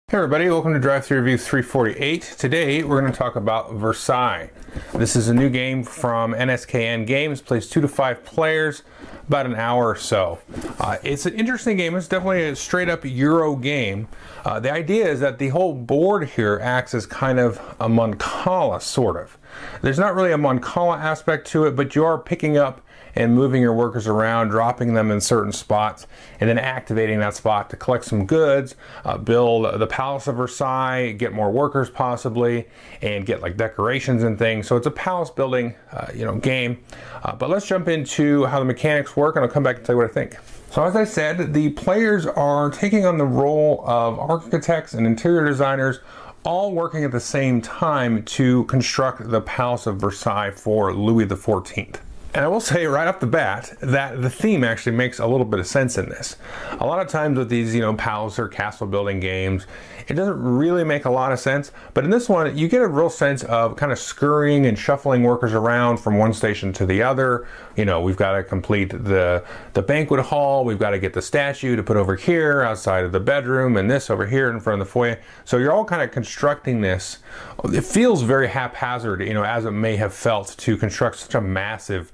Hey everybody, welcome to Drive Thru Review 348. Today we're going to talk about Versailles. This is a new game from NSK Games, plays 2 to 5 players, about an hour or so. It's an interesting game. It's definitely a straight up Euro game. The idea is that the whole board here acts as kind of a mancala, sort of. There's not really a mancala aspect to it, but you are picking up and moving your workers around, dropping them in certain spots, and then activating that spot to collect some goods, build the Palace of Versailles, get more workers possibly, and get like decorations and things. So it's a palace building, game. But let's jump into how the mechanics work, and I'll come back and tell you what I think. So as I said, the players are taking on the role of architects and interior designers, all working at the same time to construct the Palace of Versailles for Louis XIV. And I will say right off the bat that the theme actually makes a little bit of sense in this. A lot of times with these, palace or castle building games, it doesn't really make a lot of sense. But in this one, you get a real sense of kind of scurrying and shuffling workers around from one station to the other. We've got to complete the banquet hall. We've got to get the statue to put over here outside of the bedroom, and this over here in front of the foyer. So you're all kind of constructing this. It feels very haphazard, as it may have felt to construct such a massive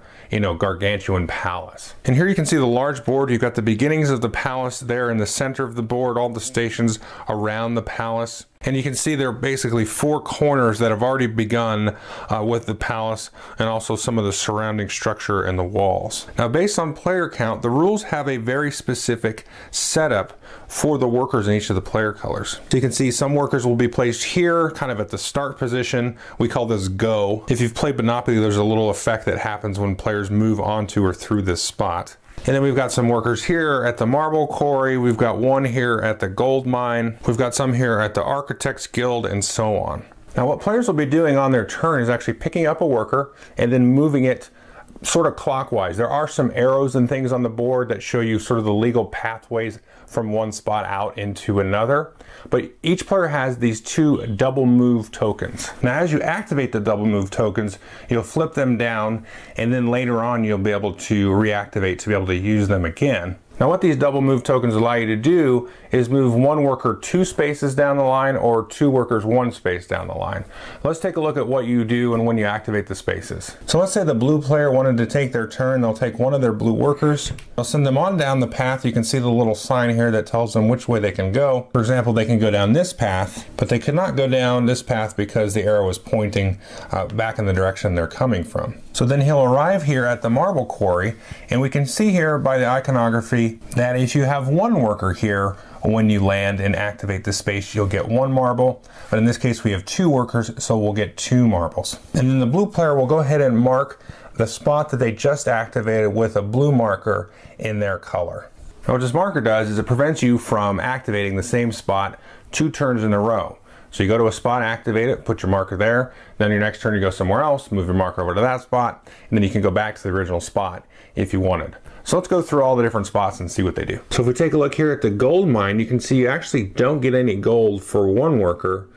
gargantuan palace. And here you can see the large board. You've got the beginnings of the palace there in the center of the board, all the stations around the palace. And you can see there are basically 4 corners that have already begun with the palace, and also some of the surrounding structure and the walls. Now, based on player count, the rules have a very specific setup for the workers in each of the player colors. So you can see some workers will be placed here, kind of at the start position. We call this go. If you've played Monopoly, there's a little effect that happens when players move onto or through this spot. And then we've got some workers here at the marble quarry. We've got one here at the gold mine. We've got some here at the Architects Guild, and so on. Now what players will be doing on their turn is actually picking up a worker and then moving it sort of clockwise. There are some arrows and things on the board that show you sort of the legal pathways from one spot out into another. But each player has these 2 double move tokens. Now as you activate the double move tokens, you'll flip them down, and then later on you'll be able to reactivate to be able to use them again. Now what these double move tokens allow you to do is move one worker 2 spaces down the line, or 2 workers 1 space down the line. Let's take a look at what you do and when you activate the spaces. So let's say the blue player wanted to take their turn. They'll take one of their blue workers. They'll send them on down the path. You can see the little sign here that tells them which way they can go. For example, they can go down this path, but they could not go down this path because the arrow is pointing back in the direction they're coming from. So then he'll arrive here at the marble quarry, and we can see here by the iconography that if you have 1 worker here, when you land and activate the space, you'll get 1 marble. But in this case, we have 2 workers, so we'll get 2 marbles. And then the blue player will go ahead and mark the spot that they just activated with a blue marker in their color. Now what this marker does is it prevents you from activating the same spot 2 turns in a row. So you go to a spot, activate it, put your marker there, then your next turn you go somewhere else, move your marker over to that spot, and then you can go back to the original spot if you wanted. So let's go through all the different spots and see what they do. So if we take a look here at the gold mine, you can see you actually don't get any gold for 1 worker.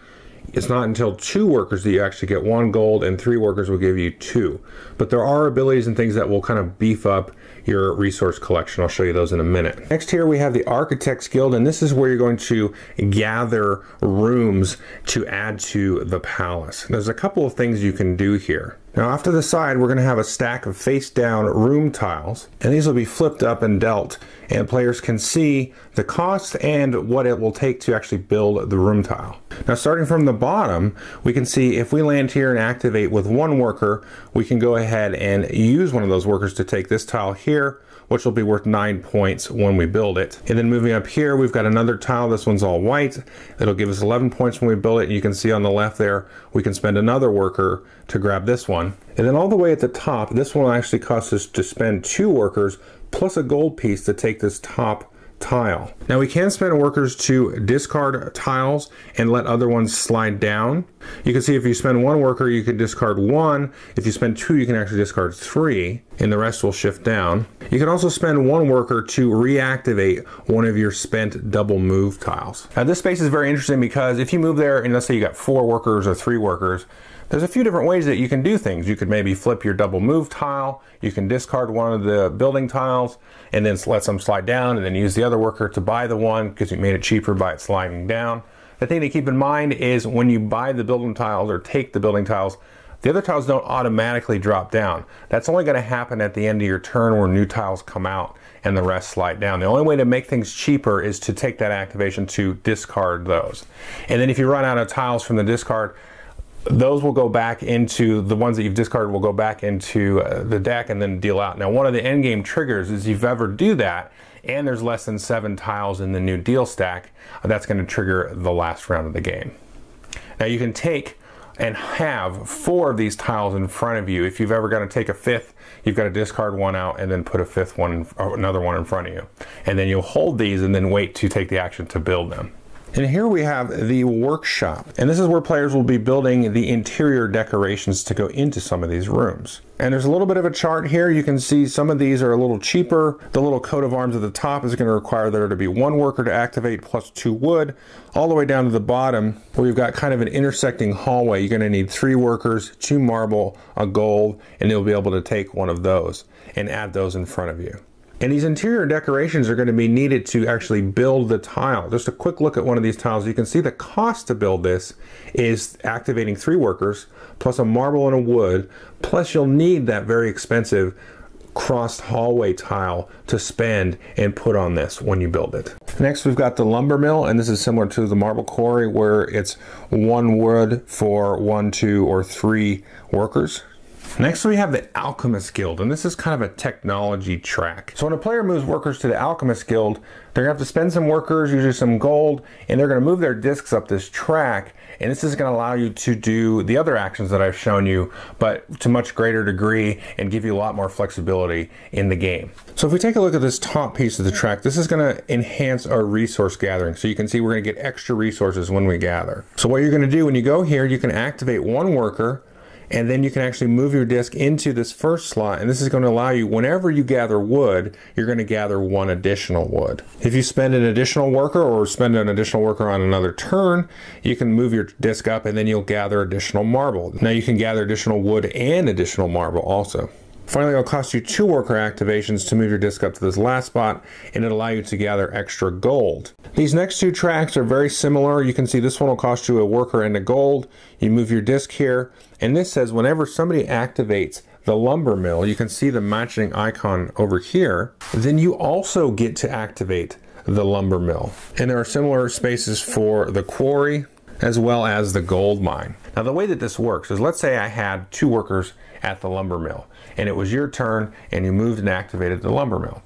It's not until 2 workers that you actually get 1 gold, and 3 workers will give you 2. But there are abilities and things that will kind of beef up your resource collection. I'll show you those in a minute. Next here we have the Architects Guild, and this is where you're going to gather rooms to add to the palace. There's a couple of things you can do here. Now off to the side, we're going to have a stack of face down room tiles, and these will be flipped up and dealt, and players can see the cost and what it will take to actually build the room tile. Now starting from the bottom, we can see if we land here and activate with 1 worker, we can go ahead and use one of those workers to take this tile here, which will be worth 9 points when we build it. And then moving up here, we've got another tile. This one's all white. It'll give us 11 points when we build it. And you can see on the left there, we can spend another worker to grab this one. And then all the way at the top, this one will actually cost us to spend 2 workers plus a gold piece to take this top tile. Now we can spend workers to discard tiles and let other ones slide down. You can see if you spend 1 worker, you can discard 1. If you spend 2, you can actually discard 3, and the rest will shift down. You can also spend 1 worker to reactivate one of your spent double move tiles. Now this space is very interesting because if you move there and let's say you got 4 workers or 3 workers, there's a few different ways that you can do things. You could maybe flip your double move tile, you can discard one of the building tiles and then let some slide down, and then use the other worker to buy the one because you made it cheaper by it sliding down. the thing to keep in mind is when you buy the building tiles or take the building tiles, the other tiles don't automatically drop down. That's only going to happen at the end of your turn where new tiles come out and the rest slide down. The only way to make things cheaper is to take that activation to discard those. And then if you run out of tiles from the discard, those will go back into, the ones that you've discarded will go back into the deck and then deal out. Now, one of the endgame triggers is if you ever do that and there's less than 7 tiles in the new deal stack, that's going to trigger the last round of the game. Now you can take and have 4 of these tiles in front of you. If you've ever got to take a 5th, you've got to discard one out and then put a 5th one, or another one in front of you. And then you'll hold these and then wait to take the action to build them. And here we have the workshop. And this is where players will be building the interior decorations to go into some of these rooms. And there's a little bit of a chart here. You can see some of these are a little cheaper. The little coat of arms at the top is going to require there to be 1 worker to activate plus 2 wood. All the way down to the bottom where you've got kind of an intersecting hallway, you're going to need 3 workers, 2 marble, a gold, and you'll be able to take one of those and add those in front of you. And these interior decorations are going to be needed to actually build the tile. Just a quick look at one of these tiles. You can see the cost to build this is activating 3 workers, plus a marble and a wood, plus you'll need that very expensive crossed hallway tile to spend and put on this when you build it. Next, we've got the lumber mill, and this is similar to the marble quarry where it's 1 wood for 1, 2, or 3 workers. Next we have the Alchemist Guild, and this is kind of a technology track. So when a player moves workers to the Alchemist Guild, they're going to have to spend some workers, usually some gold, and they're going to move their discs up this track, and this is going to allow you to do the other actions that I've shown you, but to much greater degree and give you a lot more flexibility in the game. So if we take a look at this top piece of the track, this is going to enhance our resource gathering. So you can see we're going to get extra resources when we gather. So what you're going to do when you go here, you can activate 1 worker, and then you can actually move your disc into this first slot, and this is going to allow you, whenever you gather wood, you're going to gather 1 additional wood. If you spend an additional worker or spend an additional worker on another turn, you can move your disc up and then you'll gather additional marble. Now you can gather additional wood and additional marble also. Finally, it'll cost you 2 worker activations to move your disc up to this last spot, and it'll allow you to gather extra gold. These next 2 tracks are very similar. You can see this one will cost you a worker and a gold. You move your disc here, and this says whenever somebody activates the lumber mill, you can see the matching icon over here, then you also get to activate the lumber mill. And there are similar spaces for the quarry as well as the gold mine. Now the way that this works is, let's say I had 2 workers at the lumber mill, and it was your turn and you moved and activated the lumber mill.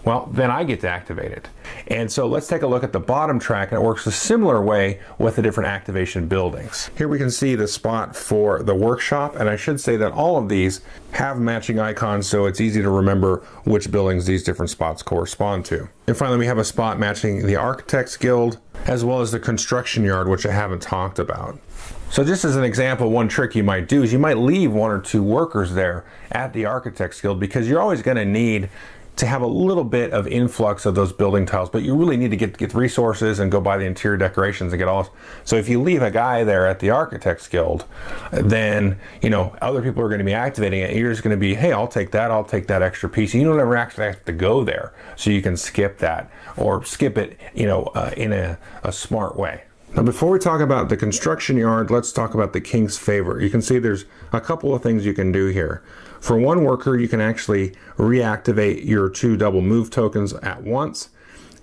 Well, then I get to activate it. And so let's take a look at the bottom track, and it works a similar way with the different activation buildings. Here we can see the spot for the workshop, and I should say that all of these have matching icons, so it's easy to remember which buildings these different spots correspond to. And finally, we have a spot matching the Architects Guild, as well as the construction yard, which I haven't talked about. So just as an example, one trick you might do is you might leave 1 or 2 workers there at the Architects Guild, because you're always going to need to have a little bit of influx of those building tiles, but you really need to get resources and go buy the interior decorations and get all. So if you leave a guy there at the Architects Guild, then other people are going to be activating it. You're just going to be, hey, I'll take that extra piece. You don't ever actually have to go there, so you can skip that or skip it, in a smart way. Now before we talk about the construction yard, let's talk about the King's Favor. You can see there's a couple of things you can do here. For 1 worker, you can actually reactivate your 2 double move tokens at once,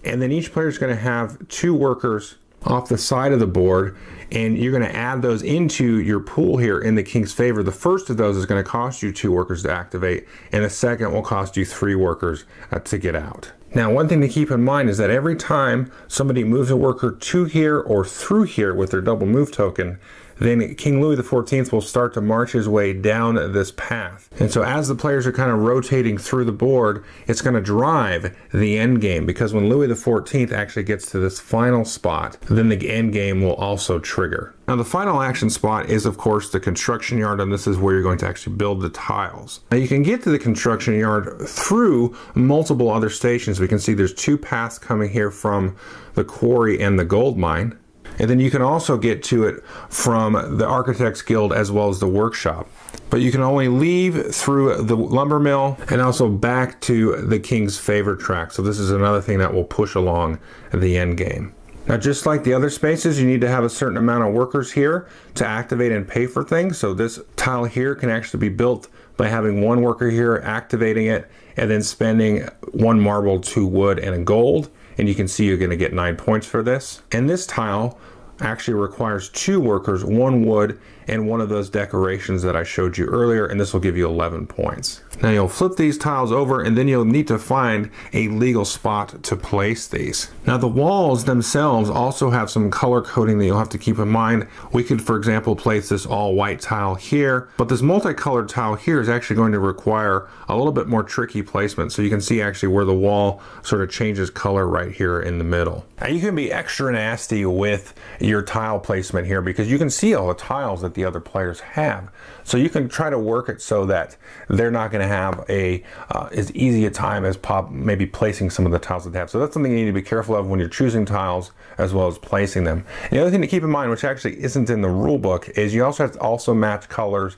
and then each player is going to have 2 workers off the side of the board, and you're going to add those into your pool here in the King's Favor. The first of those is going to cost you 2 workers to activate, and the second will cost you 3 workers to get out. Now, one thing to keep in mind is that every time somebody moves a worker to here or through here with their double move token, then King Louis XIV will start to march his way down this path. And so as the players are kind of rotating through the board, it's going to drive the end game, because when Louis XIV actually gets to this final spot, then the end game will also trigger. Now the final action spot is of course the construction yard, and this is where you're going to actually build the tiles. Now you can get to the construction yard through multiple other stations. We can see there's 2 paths coming here from the quarry and the gold mine. And then you can also get to it from the Architects Guild as well as the workshop. But you can only leave through the lumber mill and also back to the King's Favor track. So this is another thing that will push along the end game. Now, just like the other spaces, you need to have a certain amount of workers here to activate and pay for things. So this tile here can actually be built by having one worker here, activating it, and then spending 1 marble, 2 wood, and a gold. And you can see you're going to get 9 points for this. And this tile actually requires 2 workers, 1 wood, and one of those decorations that I showed you earlier, and this will give you 11 points. Now you'll flip these tiles over, and then you'll need to find a legal spot to place these. Now the walls themselves also have some color coding that you'll have to keep in mind. We could, for example, place this all white tile here, but this multicolored tile here is actually going to require a little bit more tricky placement. So you can see actually where the wall sort of changes color right here in the middle. Now you can be extra nasty with your tile placement here because you can see all the tiles that the other players have. So you can try to work it so that they're not going to have as easy a time as maybe placing some of the tiles that they have. So that's something you need to be careful of when you're choosing tiles as well as placing them. And the other thing to keep in mind, which actually isn't in the rule book, is you also have to also match colors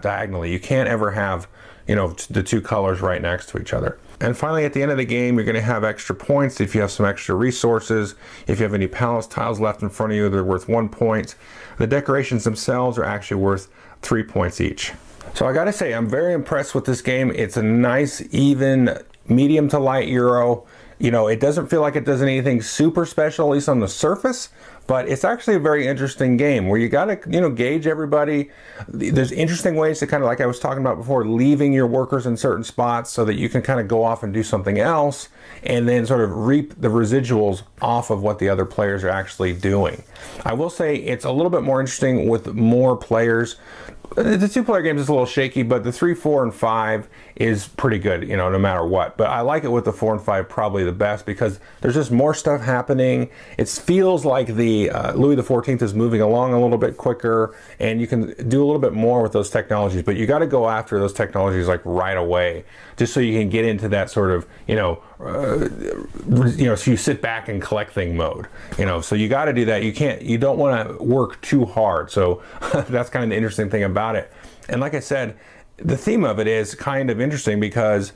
diagonally. You can't ever have, you know, the 2 colors right next to each other. And finally, at the end of the game, you're going to have extra points if you have some extra resources. If you have any palace tiles left in front of you, they're worth 1 point. The decorations themselves are actually worth 3 points each. So I gotta say, I'm very impressed with this game. It's a nice, even, medium to light Euro. You know, it doesn't feel like it does anything super special, at least on the surface, but it's actually a very interesting game where you gotta, you know, gauge everybody. There's interesting ways to kind of, like I was talking about before, leaving your workers in certain spots so that you can kind of go off and do something else and then sort of reap the residuals off of what the other players are actually doing. I will say it's a little bit more interesting with more players. The 2-player games is a little shaky, but the 3, 4, and 5 is pretty good, you know, no matter what. But I like it with the 4 and 5 probably the best because there's just more stuff happening. It feels like the Louis XIV is moving along a little bit quicker, and you can do a little bit more with those technologies. But you got to go after those technologies like right away, just so you can get into that sort of, so you sit back and collect thing mode. So you got to do that. You don't want to work too hard. So that's kind of the interesting thing about it. And like I said, the theme of it is kind of interesting because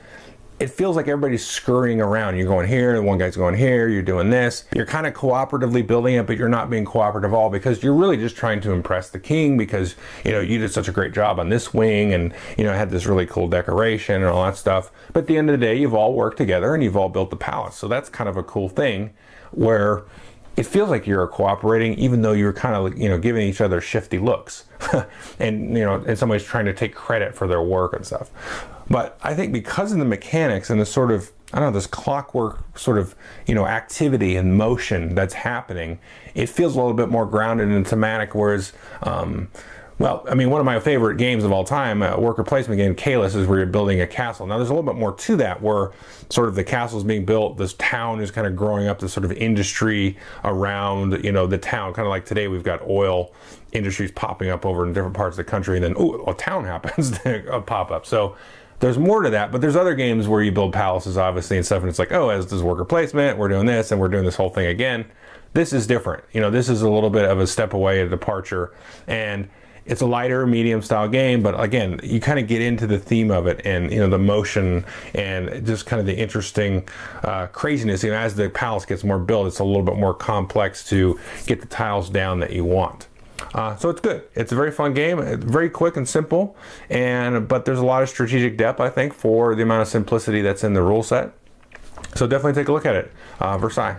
it feels like everybody's scurrying around. You're going here, one guy's going here, you're doing this. You're kind of cooperatively building it, but you're not being cooperative at all because you're really just trying to impress the king because, you did such a great job on this wing and, had this really cool decoration and all that stuff. But at the end of the day, you've all worked together and you've all built the palace. So that's kind of a cool thing where it feels like you're cooperating even though you're kind of, giving each other shifty looks and, in some ways trying to take credit for their work and stuff. But I think because of the mechanics and the sort of, this clockwork sort of, activity and motion that's happening, it feels a little bit more grounded and thematic, whereas, one of my favorite games of all time, a worker placement game, Caelus, is where you're building a castle. Now, there's a little bit more to that, where sort of the castle's being built, this town is kind of growing up, this sort of industry around, the town. Kind of like today, we've got oil industries popping up over in different parts of the country, and then, a town happens to pop up. So there's more to that, but there's other games where you build palaces, obviously, and stuff, and it's like, as this is worker placement, we're doing this, and we're doing this whole thing again. This is different. This is a little bit of a step away, a departure, and it's a lighter, medium-style game, but again, you kind of get into the theme of it and, the motion and just kind of the interesting craziness. As the palace gets more built, it's a little bit more complex to get the tiles down that you want. So it's good. It's a very fun game. It's very quick and simple, but there's a lot of strategic depth, I think, for the amount of simplicity that's in the rule set. So definitely take a look at it. Versailles.